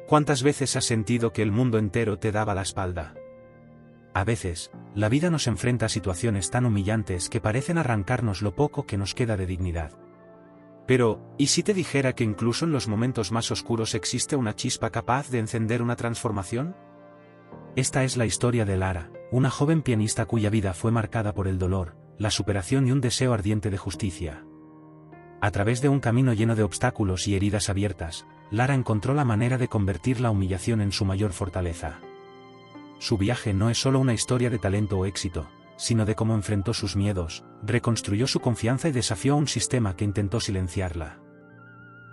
¿Cuántas veces has sentido que el mundo entero te daba la espalda? A veces, la vida nos enfrenta a situaciones tan humillantes que parecen arrancarnos lo poco que nos queda de dignidad. Pero, ¿y si te dijera que incluso en los momentos más oscuros existe una chispa capaz de encender una transformación? Esta es la historia de Lara, una joven pianista cuya vida fue marcada por el dolor, la superación y un deseo ardiente de justicia. A través de un camino lleno de obstáculos y heridas abiertas, Lara encontró la manera de convertir la humillación en su mayor fortaleza. Su viaje no es solo una historia de talento o éxito, sino de cómo enfrentó sus miedos, reconstruyó su confianza y desafió a un sistema que intentó silenciarla.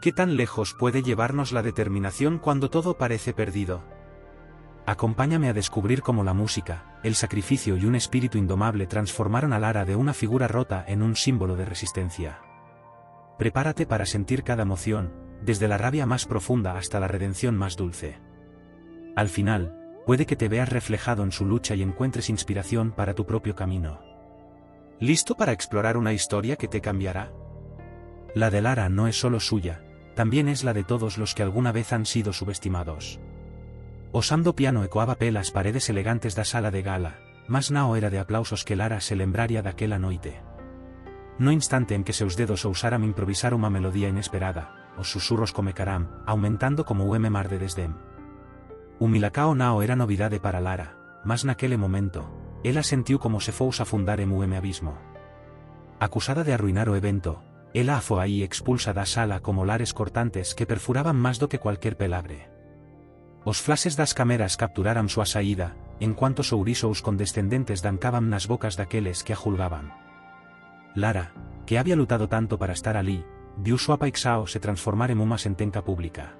¿Qué tan lejos puede llevarnos la determinación cuando todo parece perdido? Acompáñame a descubrir cómo la música, el sacrificio y un espíritu indomable transformaron a Lara de una figura rota en un símbolo de resistencia. Prepárate para sentir cada emoción, desde la rabia más profunda hasta la redención más dulce. Al final, puede que te veas reflejado en su lucha y encuentres inspiración para tu propio camino. ¿Listo para explorar una historia que te cambiará? La de Lara no es solo suya, también es la de todos los que alguna vez han sido subestimados. Osando piano ecoaba pelas paredes elegantes da sala de gala, mas nao era de aplausos que Lara se lembraria daquela noite. No instante en que seus dedos ousaran improvisar unha melodía inesperada, os susurros comecarán, aumentando como mar de desdén. O Milacao Nao era novidade para Lara, mas naquele momento, ela sentiu como se fous a fundar en abismo. Acusada de arruinar o evento, ela a foi aí expulsa da sala como lares cortantes que perfuraban máis do que cualquier pelabre. Os flashes das cámaras capturaran súa saída, en cuanto sourisos condescendentes dancaban nas bocas daqueles que a julgaban. Lara, que había lutado tanto para estar alí, viu súa paixao se transformar en unha sentenca pública.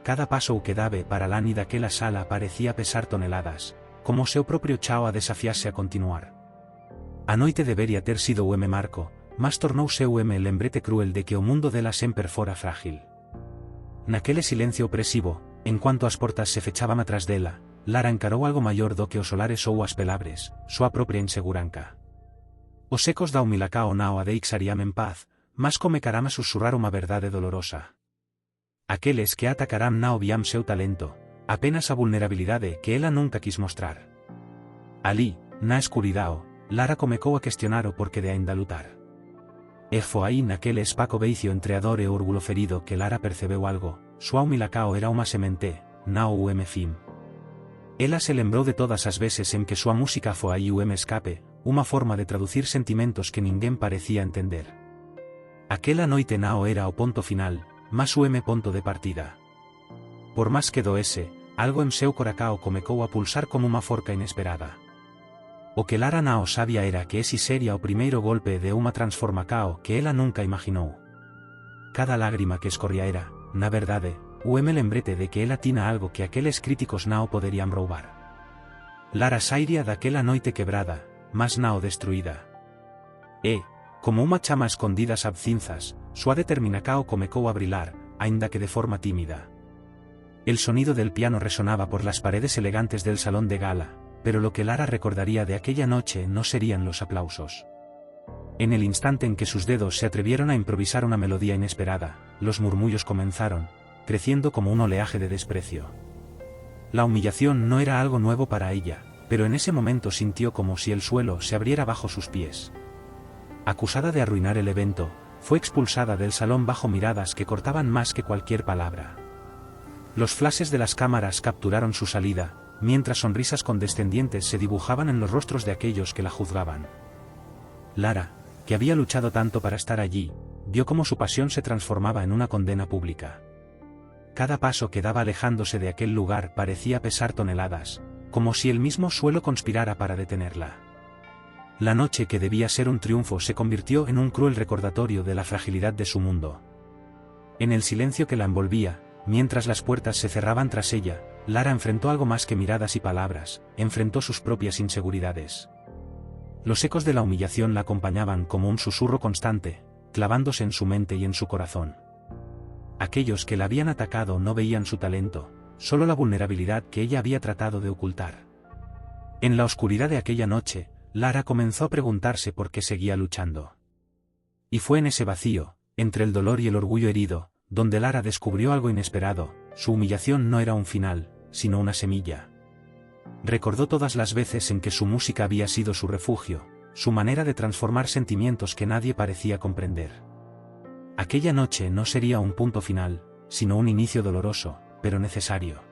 Cada paso que daba para Lani daquela sala parecía pesar toneladas, como se o propio chao a desafiase a continuar. A noite debería ter sido o marco, mas tornouse o lembrete cruel de que o mundo dela sempre fora frágil. Naquele silencio opresivo, en cuanto as portas se fechaban atrás dela, Lara encarou algo maior do que os solares ou as pelabres, súa propia inseguranca. Os ecos da Milacao Nao a deixarían en paz, mas comecarán a susurrar unha verdade dolorosa. Aqueles que atacarán Nao viam seu talento, apenas a vulnerabilidade que ela nunca quis mostrar. Alí, na escuridao, Lara comecou a questionar o porqué de aínda lutar. E foi aí naquele espaco beicio entre a dor e o orgullo ferido que Lara percebeu algo, súa Milacao era unha semente, Nao fim. Ela se lembrou de todas as veces en que súa música foi aí escape, unha forma de traducir sentimentos que ninguén parecía entender. Aquela noite Nao era o ponto final, mas o ponto de partida. Por máis que doese, algo en seu coracao comecou a pulsar como unha forca inesperada. O que Lara Nao sabía era que ese sería o primeiro golpe de unha transformacao que ela nunca imaginou. Cada lágrima que escorría era, na verdade, o lembrete de que ela tina algo que aqueles críticos Nao poderían roubar. Lara sairía daquela noite quebrada, mas Nao destruída. E, como unha chama escondida ás abcinzas, súa determinacao comecou a brilar, aínda que de forma tímida. El sonido del piano resonaba por las paredes elegantes del salón de gala, pero lo que Lara recordaría de aquella noche no serían los aplausos. En el instante en que sus dedos se atrevieron a improvisar una melodía inesperada, los murmullos comenzaron, creciendo como un oleaje de desprecio. La humillación no era algo nuevo para ella, pero en ese momento sintió como si el suelo se abriera bajo sus pies. Acusada de arruinar el evento, fue expulsada del salón bajo miradas que cortaban más que cualquier palabra. Los flashes de las cámaras capturaron su salida, mientras sonrisas condescendientes se dibujaban en los rostros de aquellos que la juzgaban. Lara, que había luchado tanto para estar allí, vio cómo su pasión se transformaba en una condena pública. Cada paso que daba alejándose de aquel lugar parecía pesar toneladas, como si el mismo suelo conspirara para detenerla. La noche que debía ser un triunfo se convirtió en un cruel recordatorio de la fragilidad de su mundo. En el silencio que la envolvía, mientras las puertas se cerraban tras ella, Lara enfrentó algo más que miradas y palabras, enfrentó sus propias inseguridades. Los ecos de la humillación la acompañaban como un susurro constante, clavándose en su mente y en su corazón. Aquellos que la habían atacado no veían su talento, solo la vulnerabilidad que ella había tratado de ocultar. En la oscuridad de aquella noche, Lara comenzó a preguntarse por qué seguía luchando. Y fue en ese vacío, entre el dolor y el orgullo herido, donde Lara descubrió algo inesperado, su humillación no era un final, sino una semilla. Recordó todas las veces en que su música había sido su refugio, su manera de transformar sentimientos que nadie parecía comprender. Aquella noche no sería un punto final, sino un inicio doloroso, pero necesario.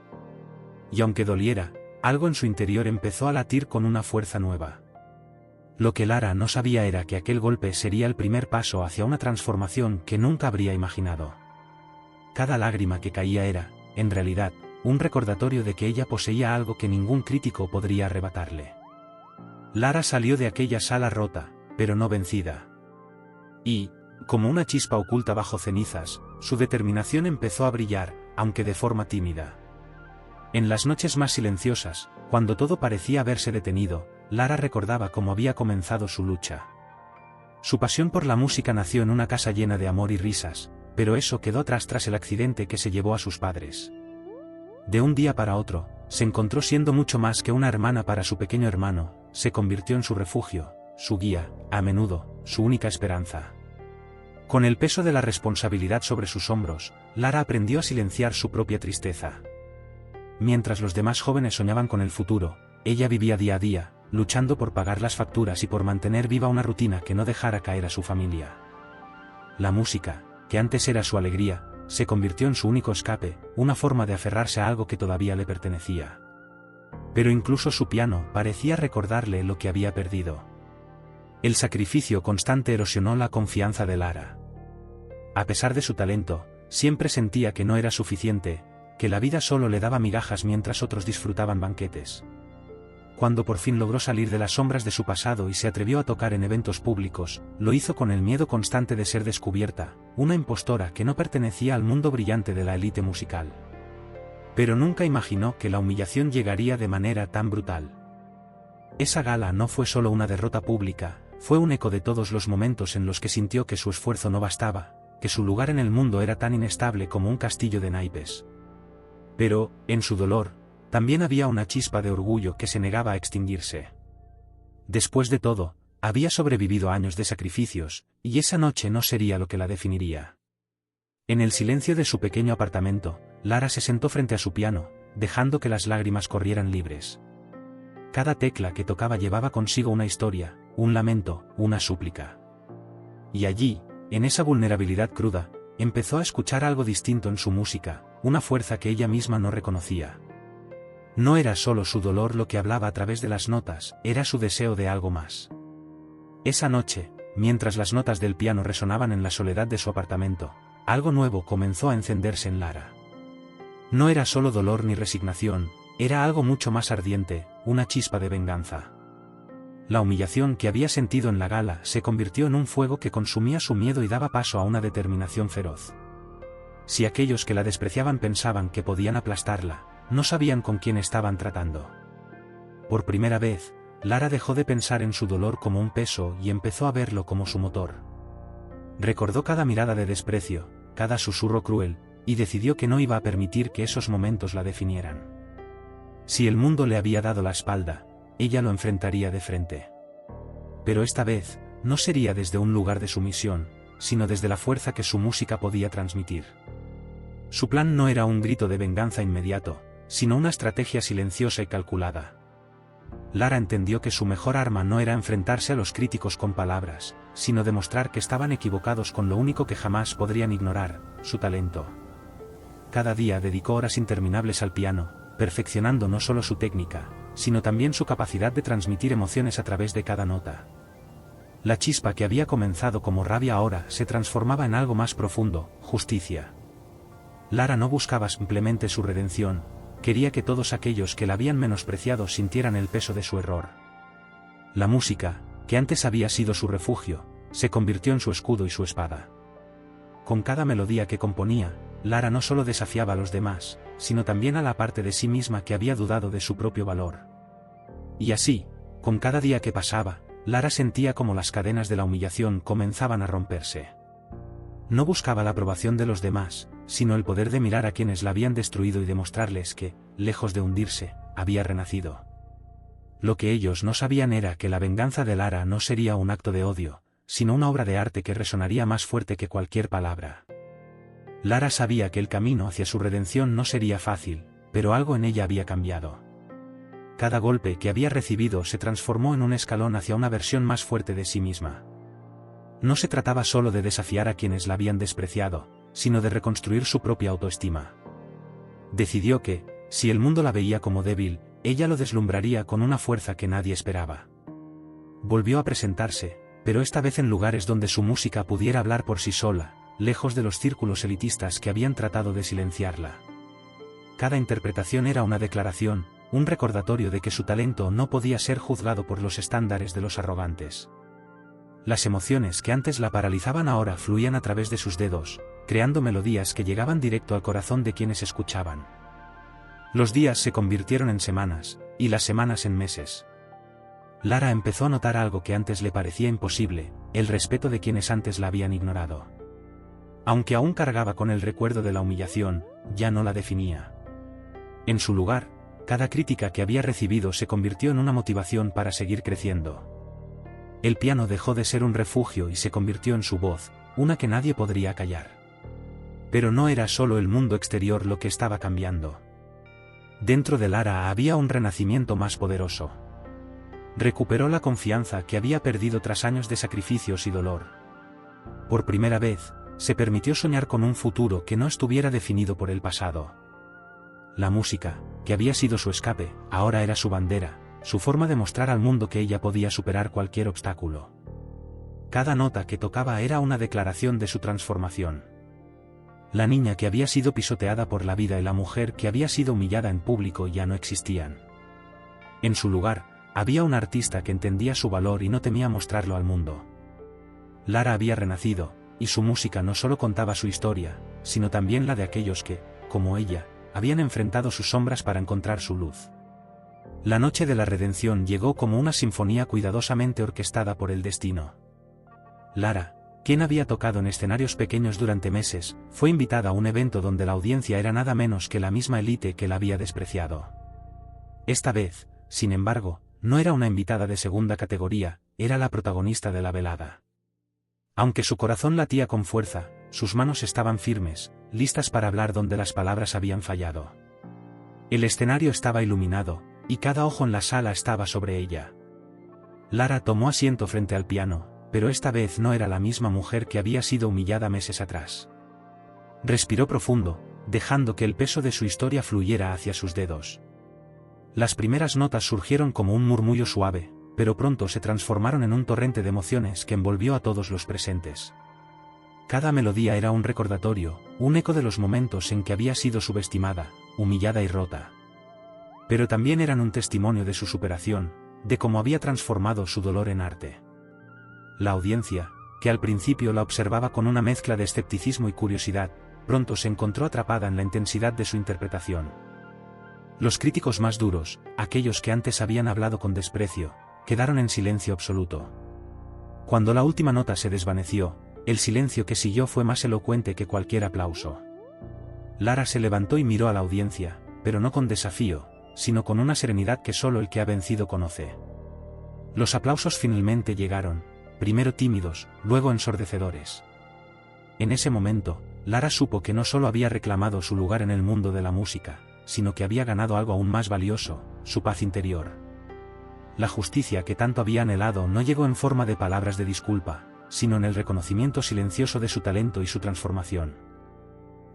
Y aunque doliera, algo en su interior empezó a latir con una fuerza nueva. Lo que Lara no sabía era que aquel golpe sería el primer paso hacia una transformación que nunca habría imaginado. Cada lágrima que caía era, en realidad, un recordatorio de que ella poseía algo que ningún crítico podría arrebatarle. Lara salió de aquella sala rota, pero no vencida. Y, como una chispa oculta bajo cenizas, su determinación empezó a brillar, aunque de forma tímida. En las noches más silenciosas, cuando todo parecía haberse detenido, Lara recordaba cómo había comenzado su lucha. Su pasión por la música nació en una casa llena de amor y risas, pero eso quedó atrás tras el accidente que se llevó a sus padres. De un día para otro, se encontró siendo mucho más que una hermana para su pequeño hermano, se convirtió en su refugio, su guía, a menudo, su única esperanza. Con el peso de la responsabilidad sobre sus hombros, Lara aprendió a silenciar su propia tristeza. Mientras los demás jóvenes soñaban con el futuro, ella vivía día a día, luchando por pagar las facturas y por mantener viva una rutina que no dejara caer a su familia. La música, que antes era su alegría, se convirtió en su único escape, una forma de aferrarse a algo que todavía le pertenecía. Pero incluso su piano parecía recordarle lo que había perdido. El sacrificio constante erosionó la confianza de Lara. A pesar de su talento, siempre sentía que no era suficiente, que la vida solo le daba migajas mientras otros disfrutaban banquetes. Cuando por fin logró salir de las sombras de su pasado y se atrevió a tocar en eventos públicos, lo hizo con el miedo constante de ser descubierta, una impostora que no pertenecía al mundo brillante de la élite musical. Pero nunca imaginó que la humillación llegaría de manera tan brutal. Esa gala no fue solo una derrota pública, fue un eco de todos los momentos en los que sintió que su esfuerzo no bastaba, que su lugar en el mundo era tan inestable como un castillo de naipes. Pero, en su dolor, también había una chispa de orgullo que se negaba a extinguirse. Después de todo, había sobrevivido años de sacrificios, y esa noche no sería lo que la definiría. En el silencio de su pequeño apartamento, Lara se sentó frente a su piano, dejando que las lágrimas corrieran libres. Cada tecla que tocaba llevaba consigo una historia, un lamento, una súplica. Y allí, en esa vulnerabilidad cruda, empezó a escuchar algo distinto en su música, una fuerza que ella misma no reconocía. No era solo su dolor lo que hablaba a través de las notas, era su deseo de algo más. Esa noche, mientras las notas del piano resonaban en la soledad de su apartamento, algo nuevo comenzó a encenderse en Lara. No era solo dolor ni resignación, era algo mucho más ardiente, una chispa de venganza. La humillación que había sentido en la gala se convirtió en un fuego que consumía su miedo y daba paso a una determinación feroz. Si aquellos que la despreciaban pensaban que podían aplastarla, no sabían con quién estaban tratando. Por primera vez, Lara dejó de pensar en su dolor como un peso y empezó a verlo como su motor. Recordó cada mirada de desprecio, cada susurro cruel, y decidió que no iba a permitir que esos momentos la definieran. Si el mundo le había dado la espalda, ella lo enfrentaría de frente. Pero esta vez, no sería desde un lugar de sumisión, sino desde la fuerza que su música podía transmitir. Su plan no era un grito de venganza inmediato, sino una estrategia silenciosa y calculada. Lara entendió que su mejor arma no era enfrentarse a los críticos con palabras, sino demostrar que estaban equivocados con lo único que jamás podrían ignorar, su talento. Cada día dedicó horas interminables al piano, perfeccionando no solo su técnica, sino también su capacidad de transmitir emociones a través de cada nota. La chispa que había comenzado como rabia ahora se transformaba en algo más profundo, justicia. Lara no buscaba simplemente su redención, quería que todos aquellos que la habían menospreciado sintieran el peso de su error. La música, que antes había sido su refugio, se convirtió en su escudo y su espada. Con cada melodía que componía, Lara no solo desafiaba a los demás, sino también a la parte de sí misma que había dudado de su propio valor. Y así, con cada día que pasaba, Lara sentía como las cadenas de la humillación comenzaban a romperse. No buscaba la aprobación de los demás, sino el poder de mirar a quienes la habían destruido y demostrarles que, lejos de hundirse, había renacido. Lo que ellos no sabían era que la venganza de Lara no sería un acto de odio, sino una obra de arte que resonaría más fuerte que cualquier palabra. Lara sabía que el camino hacia su redención no sería fácil, pero algo en ella había cambiado. Cada golpe que había recibido se transformó en un escalón hacia una versión más fuerte de sí misma. No se trataba solo de desafiar a quienes la habían despreciado, sino de reconstruir su propia autoestima. Decidió que, si el mundo la veía como débil, ella lo deslumbraría con una fuerza que nadie esperaba. Volvió a presentarse, pero esta vez en lugares donde su música pudiera hablar por sí sola, lejos de los círculos elitistas que habían tratado de silenciarla. Cada interpretación era una declaración, un recordatorio de que su talento no podía ser juzgado por los estándares de los arrogantes. Las emociones que antes la paralizaban ahora fluían a través de sus dedos, creando melodías que llegaban directo al corazón de quienes escuchaban. Los días se convirtieron en semanas, y las semanas en meses. Lara empezó a notar algo que antes le parecía imposible, el respeto de quienes antes la habían ignorado. Aunque aún cargaba con el recuerdo de la humillación, ya no la definía. En su lugar, cada crítica que había recibido se convirtió en una motivación para seguir creciendo. El piano dejó de ser un refugio y se convirtió en su voz, una que nadie podría callar. Pero no era solo el mundo exterior lo que estaba cambiando. Dentro de Lara había un renacimiento más poderoso. Recuperó la confianza que había perdido tras años de sacrificios y dolor. Por primera vez, se permitió soñar con un futuro que no estuviera definido por el pasado. La música, que había sido su escape, ahora era su bandera, su forma de mostrar al mundo que ella podía superar cualquier obstáculo. Cada nota que tocaba era una declaración de su transformación. La niña que había sido pisoteada por la vida y la mujer que había sido humillada en público ya no existían. En su lugar, había un artista que entendía su valor y no temía mostrarlo al mundo. Lara había renacido, y su música no solo contaba su historia, sino también la de aquellos que, como ella, habían enfrentado sus sombras para encontrar su luz. La noche de la redención llegó como una sinfonía cuidadosamente orquestada por el destino. Lara, quien había tocado en escenarios pequeños durante meses, fue invitada a un evento donde la audiencia era nada menos que la misma élite que la había despreciado. Esta vez, sin embargo, no era una invitada de segunda categoría, era la protagonista de la velada. Aunque su corazón latía con fuerza, sus manos estaban firmes, listas para hablar donde las palabras habían fallado. El escenario estaba iluminado, y cada ojo en la sala estaba sobre ella. Lara tomó asiento frente al piano, pero esta vez no era la misma mujer que había sido humillada meses atrás. Respiró profundo, dejando que el peso de su historia fluyera hacia sus dedos. Las primeras notas surgieron como un murmullo suave, pero pronto se transformaron en un torrente de emociones que envolvió a todos los presentes. Cada melodía era un recordatorio, un eco de los momentos en que había sido subestimada, humillada y rota. Pero también eran un testimonio de su superación, de cómo había transformado su dolor en arte. La audiencia, que al principio la observaba con una mezcla de escepticismo y curiosidad, pronto se encontró atrapada en la intensidad de su interpretación. Los críticos más duros, aquellos que antes habían hablado con desprecio, quedaron en silencio absoluto. Cuando la última nota se desvaneció, el silencio que siguió fue más elocuente que cualquier aplauso. Lara se levantó y miró a la audiencia, pero no con desafío, sino con una serenidad que solo el que ha vencido conoce. Los aplausos finalmente llegaron, primero tímidos, luego ensordecedores. En ese momento, Lara supo que no solo había reclamado su lugar en el mundo de la música, sino que había ganado algo aún más valioso, su paz interior. La justicia que tanto había anhelado no llegó en forma de palabras de disculpa, sino en el reconocimiento silencioso de su talento y su transformación.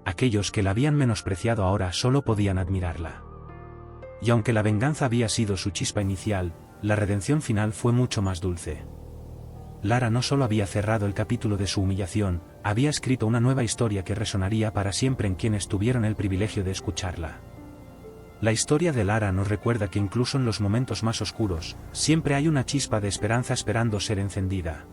Aquellos que la habían menospreciado ahora solo podían admirarla. Y aunque la venganza había sido su chispa inicial, la redención final fue mucho más dulce. Lara no solo había cerrado el capítulo de su humillación, había escrito una nueva historia que resonaría para siempre en quienes tuvieron el privilegio de escucharla. La historia de Lara nos recuerda que incluso en los momentos más oscuros, siempre hay una chispa de esperanza esperando ser encendida.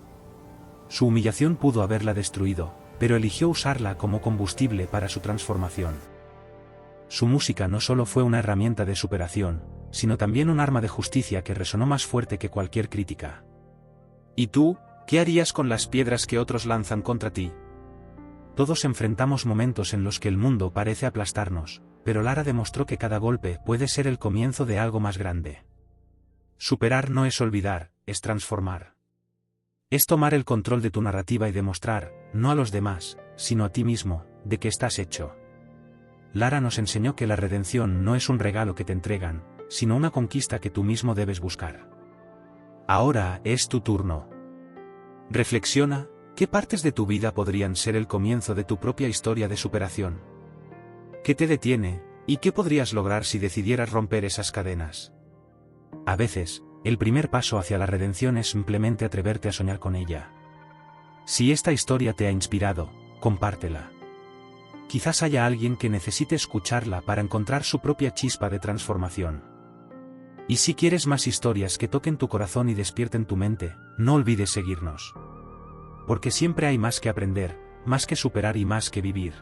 Su humillación pudo haberla destruido, pero eligió usarla como combustible para su transformación. Su música no solo fue una herramienta de superación, sino también un arma de justicia que resonó más fuerte que cualquier crítica. ¿Y tú, qué harías con las piedras que otros lanzan contra ti? Todos enfrentamos momentos en los que el mundo parece aplastarnos, pero Lara demostró que cada golpe puede ser el comienzo de algo más grande. Superar no es olvidar, es transformar. Es tomar el control de tu narrativa y demostrar, no a los demás, sino a ti mismo, de qué estás hecho. Lara nos enseñó que la redención no es un regalo que te entregan, sino una conquista que tú mismo debes buscar. Ahora es tu turno. Reflexiona, ¿qué partes de tu vida podrían ser el comienzo de tu propia historia de superación? ¿Qué te detiene, y qué podrías lograr si decidieras romper esas cadenas? A veces, el primer paso hacia la redención es simplemente atreverte a soñar con ella. Si esta historia te ha inspirado, compártela. Quizás haya alguien que necesite escucharla para encontrar su propia chispa de transformación. Y si quieres más historias que toquen tu corazón y despierten tu mente, no olvides seguirnos. Porque siempre hay más que aprender, más que superar y más que vivir.